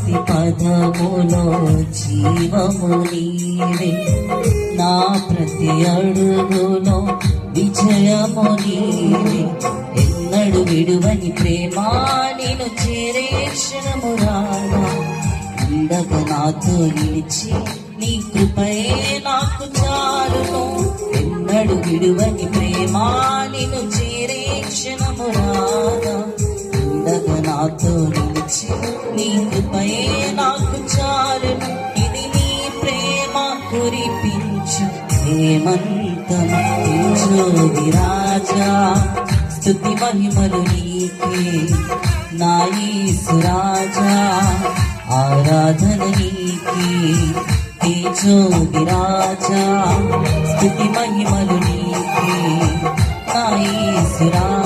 ప్రతి పదములో జీవము నీవే, నా ప్రతి అడుగులో విజయము నీవే. ఎన్నడు విడువని ప్రేమ నేను చేరే క్షణము రానా, ఉండగా నాతో నిలిచి నీ కృపయే నాకు చాలును. ఎన్నడు విడువని ప్రేమ నేను చేరే క్షణము రానా, ఉండగా నాతో నిలిచి నీ కృపయే నాకు చాలును. ఇది నీ ప్రేమ కురిపించు హేమంతము రాజా, స్తుతి మహిమలు నీకే నా యేసు రాజా, ఆరాధన నీకే తేజోగి రాజా, స్తుతి మహిమలు నీకే నా యేసు రాజా.